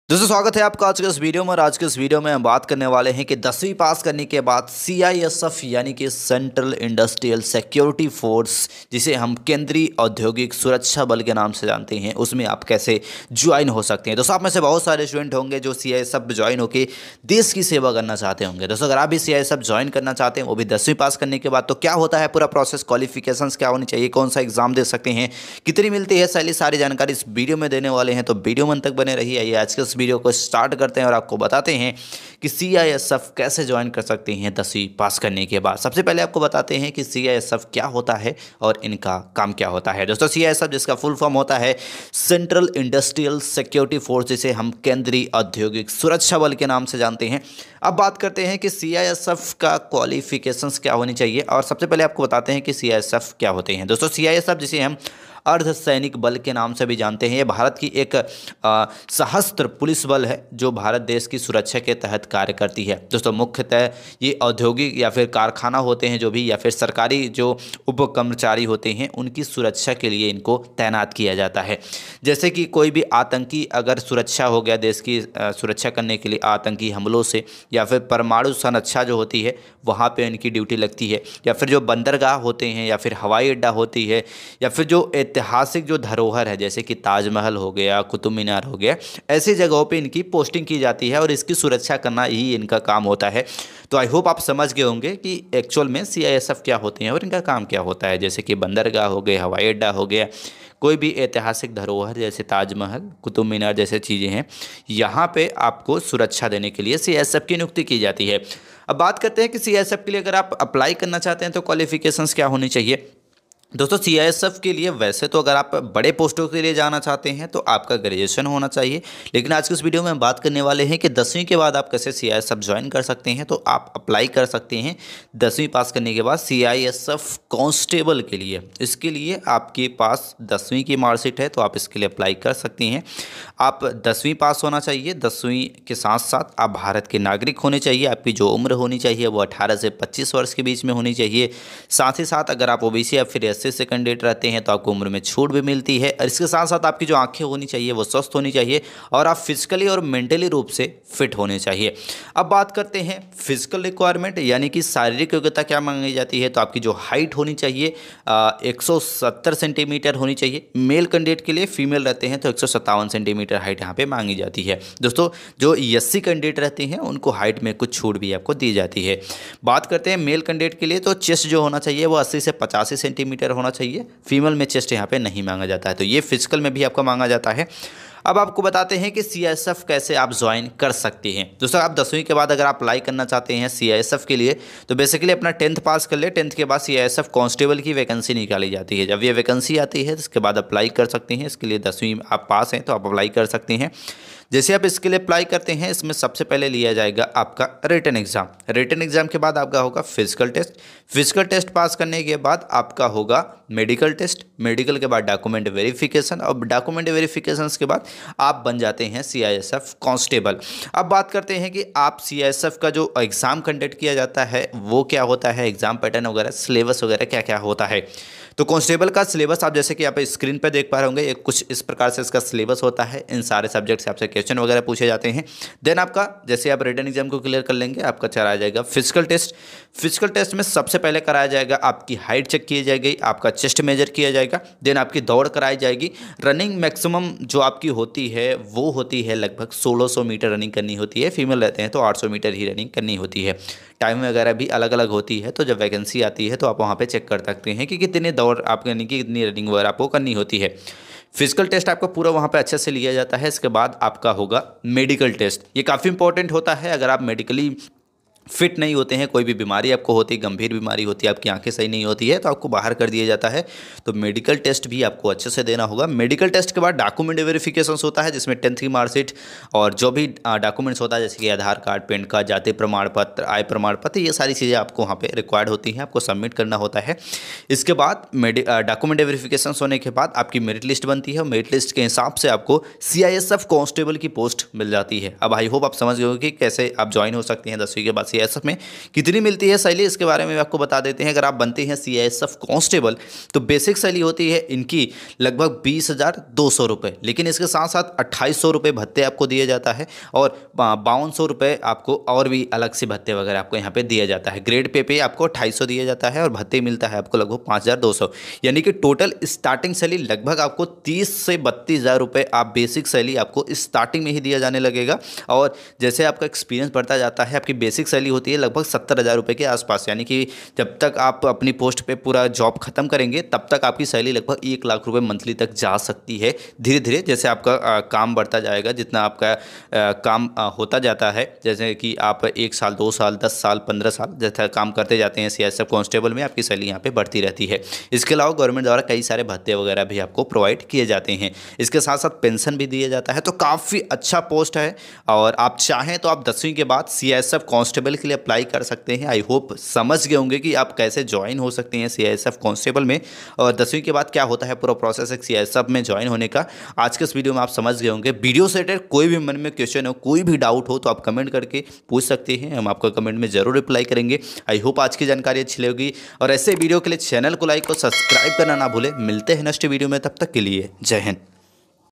दोस्तों स्वागत है आपका आज के इस वीडियो में। और आज के इस वीडियो में हम बात करने वाले हैं कि 10वीं पास करने के बाद CISF यानी कि सेंट्रल इंडस्ट्रियल सिक्योरिटी फोर्स, जिसे हम केंद्रीय औद्योगिक सुरक्षा बल के नाम से जानते हैं, उसमें आप कैसे ज्वाइन हो सकते हैं। दोस्तों आप में से बहुत सारे स्टूडेंट होंगे जो CISF ज्वाइन होकर देश की सेवा करना चाहते होंगे। दोस्तों अगर आप भी CISF ज्वाइन करना चाहते हैं, वो भी 10वीं पास करने के बाद, तो क्या होता है पूरा प्रोसेस, क्वालिफिकेशंस क्या होनी चाहिए, कौन सा एग्जाम दे सकते हैं, कितनी मिलती है, सारी जानकारी इस वीडियो में देने वाले हैं। तो वीडियो में तक बने रहिए। आइए आज के इस वीडियो को स्टार्ट करते हैं और आपको बताते हैं कि CISF कैसे ज्वाइन कर सकते हैं 10वीं पास करने के बाद। सबसे पहले आपको बताते हैं कि CISF क्या होता है और इनका काम क्या होता है। दोस्तों CISF जिसका फुल फॉर्म होता है सेंट्रल इंडस्ट्रियल सिक्योरिटी फोर्स, जिसे हम केंद्रीय औद्योगिक सुरक्षा बल के नाम से जानते हैं। अब बात करते हैं कि CISF का क्वालिफिकेशंस क्या होनी चाहिए। और सबसे पहले आपको बताते हैं कि CISF क्या होते हैं। दोस्तों CISF जिसे हम अर्धसैनिक बल के नाम से भी जानते हैं, ये भारत की एक सशस्त्र पुलिस बल है जो भारत देश की सुरक्षा के तहत कार्य करती है। दोस्तों मुख्यतः ये औद्योगिक या फिर कारखाना होते हैं जो भी, या फिर सरकारी जो उप कर्मचारी होते हैं, उनकी सुरक्षा के लिए इनको तैनात किया जाता है। जैसे कि कोई भी आतंकी अगर सुरक्षा हो गया, देश की सुरक्षा करने के लिए आतंकी हमलों से, या फिर परमाणु संरक्षा जो होती है वहाँ पे इनकी ड्यूटी लगती है, या फिर जो बंदरगाह होते हैं, या फिर हवाई अड्डा होती है, या फिर जो ऐतिहासिक जो धरोहर है जैसे कि ताजमहल हो गया, कुतुब मीनार हो गया, ऐसी जगहों पे इनकी पोस्टिंग की जाती है और इसकी सुरक्षा करना ही इनका काम होता है। तो आई होप आप समझ गए होंगे कि एक्चुअल में CISF क्या होते हैं और इनका काम क्या होता है। जैसे कि बंदरगाह हो गए, हवाई अड्डा हो गया, कोई भी ऐतिहासिक धरोहर जैसे ताजमहल, कुतुब मीनार जैसे चीज़ें हैं, यहाँ पे आपको सुरक्षा देने के लिए CISF की नियुक्ति की जाती है। अब बात करते हैं कि CISF के लिए अगर आप अप्लाई करना चाहते हैं तो क्वालिफिकेशंस क्या होनी चाहिए। दोस्तों CISF के लिए वैसे तो अगर आप बड़े पोस्टों के लिए जाना चाहते हैं तो आपका ग्रेजुएशन होना चाहिए, लेकिन आज के इस वीडियो में हम बात करने वाले हैं कि 10वीं के बाद आप कैसे CISF ज्वाइन कर सकते हैं। तो आप अप्लाई कर सकते हैं 10वीं पास करने के बाद CISF कांस्टेबल के लिए। इसके लिए आपके पास 10वीं की मार्कशीट है तो आप इसके लिए अप्लाई कर सकते हैं। आप 10वीं पास होना चाहिए, 10वीं के साथ साथ आप भारत के नागरिक होने चाहिए, आपकी जो उम्र होनी चाहिए वो 18 से 25 वर्ष के बीच में होनी चाहिए। साथ ही साथ अगर आप OBC या फिर SC से कैंडिडेट रहते हैं तो आपको उम्र में छूट भी मिलती है। और इसके साथ साथ आपकी जो आंखें होनी चाहिए वो स्वस्थ होनी चाहिए और आप फिजिकली और मेंटली रूप से फिट होने चाहिए। अब बात करते हैं फिजिकल रिक्वायरमेंट यानी कि शारीरिक योग्यता क्या मांगी जाती है। तो आपकी जो हाइट होनी चाहिए 170 सेंटीमीटर होनी चाहिए मेल कैंडिडेट के लिए। फीमेल रहते हैं तो 157 सेंटीमीटर हाइट यहाँ पे मांगी जाती है। दोस्तों जो SC कैंडिडेट रहते हैं उनको हाइट में कुछ छूट भी आपको दी जाती है। बात करते हैं मेल कैंडिडेट के लिए, तो चेस्ट जो होना चाहिए वो 80 से 85 सेंटीमीटर होना चाहिए। फीमेल में चेस्ट यहाँ पे नहीं मांगा जाता है, तो ये फिजिकल में भी आपका मांगा जाता है। अब आपको बताते हैं कि CISF कैसे आप ज्वाइन कर सकते हैं। दोस्तों आप 10वीं के बाद अगर आप अप्लाई करना चाहते हैं CISF के लिए तो बेसिकली अपना 10th पास कर ले। 10th के बाद CISF कांस्टेबल की वैकेंसी निकाली जाती है। जब ये वैकेंसी आती है तो इसके बाद अप्लाई कर सकते हैं। इसके लिए 10वीं आप पास हैं तो आप अप्लाई कर सकते हैं। जैसे आप इसके लिए अप्लाई करते हैं, इसमें सबसे पहले लिया जाएगा आपका रिटन एग्जाम। रिटन एग्जाम के बाद आपका होगा physical test. Physical test pass करने के बाद आपका होगा मेडिकल टेस्ट। मेडिकल के बाद डॉक्यूमेंट वेरिफिकेशन, और डॉक्यूमेंट वेरिफिकेशन के बाद आप बन जाते हैं CISF कांस्टेबल। अब बात करते हैं कि आप CISF का जो एग्ज़ाम कंडक्ट किया जाता है वो क्या होता है, एग्जाम पैटर्न वगैरह, सिलेबस वगैरह क्या क्या होता है। तो कांस्टेबल का सिलेबस आप जैसे कि आप स्क्रीन पर देख पा रहे होंगे, एक कुछ इस प्रकार से इसका सिलेबस होता है। इन सारे सब्जेक्ट से आपसे क्वेश्चन वगैरह पूछे जाते हैं। देन आपका जैसे आप रिटन एग्जाम को क्लियर कर लेंगे, आपका चला जाएगा फिजिकल टेस्ट। फिजिकल टेस्ट में सबसे पहले कराया जाएगा आपकी हाइट चेक की जाएगी, आपका चेस्ट मेजर किया जाएगा, देन आपकी दौड़ कराई जाएगी। रनिंग मैक्सिमम जो आपकी होती है वो होती है लगभग 1600 मीटर रनिंग करनी होती है। फीमेल रहते हैं तो 800 मीटर ही रनिंग करनी होती है। टाइम वगैरह भी अलग अलग होती है, तो जब वैकेंसी आती है तो आप वहाँ पे चेक कर सकते हैं कि कितने दौड़ आप यानी कि कितनी रनिंग वगैरह आपको करनी होती है। फिजिकल टेस्ट आपका पूरा वहाँ पे अच्छे से लिया जाता है। इसके बाद आपका होगा मेडिकल टेस्ट। ये काफ़ी इंपॉर्टेंट होता है। अगर आप मेडिकली फिट नहीं होते हैं, कोई भी बीमारी आपको होती है, गंभीर बीमारी होती है, आपकी आंखें सही नहीं होती है, तो आपको बाहर कर दिया जाता है। तो मेडिकल टेस्ट भी आपको अच्छे से देना होगा। मेडिकल टेस्ट के बाद डॉक्यूमेंट वेरिफिकेशन होता है, जिसमें 10th की मार्कशीट और जो भी डॉक्यूमेंट्स होता है जैसे कि आधार कार्ड, पैन कार्ड, जाति प्रमाण पत्र, आय प्रमाण पत्र, ये सारी चीज़ें आपको वहाँ पर रिक्वायर्ड होती हैं, आपको सबमिट करना होता है। इसके बाद डॉक्यूमेंट वेरिफिकेशन होने के बाद आपकी मेरिट लिस्ट बनती है और मेरिट लिस्ट के हिसाब से आपको CISF कांस्टेबल की पोस्ट मिल जाती है। अब आई होप आप समझ गए हो कि कैसे आप ज्वाइन हो सकते हैं 10वीं के बाद सीआईएसएफ में कितनी मिलती है सैलरी, इसके बारे में आपको बता देते हैं। अगर आप बनते हैं सीआईएसएफ कांस्टेबल तो बेसिक सैलरी होती है इनकी लगभग 20,200 रुपये, लेकिन इसके साथ साथ 2,800 रुपये भत्ते आपको दिए जाता है और 5,200 रुपये आपको और भी अलग से भत्ते वगैरह आपको यहाँ पे दिया जाता है। ग्रेड पे आपको 2,800 दिया जाता है और भत्ते मिलता है आपको लगभग 5,200, यानी कि टोटल स्टार्टिंग सैलरी लगभग आपको 30 से 32,000 रुपये आप बेसिक सैलरी आपको स्टार्टिंग में ही दिया जाने लगेगा। और जैसे आपका एक्सपीरियंस बढ़ता जाता है आपकी बेसिक सैलरी होती है लगभग 70,000 रुपये के आसपास, यानी कि जब तक आप अपनी पोस्ट पे पूरा जॉब खत्म करेंगे तब तक आपकी सैलरी लगभग 1 लाख रुपये मंथली तक जा सकती है। धीरे धीरे जैसे आपका काम बढ़ता जाएगा, जितना आपका काम होता जाता है, जैसे कि आप 1 साल 2 साल 10 साल 15 साल जैसा काम करते जाते हैं सीआईएसएफ कांस्टेबल में, आपकी सैलरी यहाँ पे बढ़ती रहती है। इसके अलावा गवर्नमेंट द्वारा कई सारे भत्ते वगैरह भी आपको प्रोवाइड किए जाते हैं। इसके साथ साथ पेंशन भी दिया जाता है, तो काफ़ी अच्छा पोस्ट है। और आप चाहें तो आप 10वीं के बाद सीआईएसएफ कांस्टेबल के लिए अप्लाई कर सकते हैं। आई होप समझ गए होंगे कि आप कैसे ज्वाइन हो सकते हैं सीआईएसएफ कांस्टेबल में और 10वीं के बाद क्या होता है पूरा प्रोसेस है सीआईएसएफ में ज्वाइन होने का। आज के इस वीडियो में आप समझ गए होंगे। वीडियो से रिलेटेड कोई भी मन में क्वेश्चन हो, कोई भी डाउट हो तो आप कमेंट करके पूछ सकते हैं, हम आपका कमेंट में जरूर रिप्लाई करेंगे। आई होप आज की जानकारी अच्छी लगेगी और ऐसे वीडियो के लिए चैनल को लाइक और सब्सक्राइब करना ना भूलें। मिलते हैं नेक्स्ट वीडियो में, तब तक के लिए जय हिंद।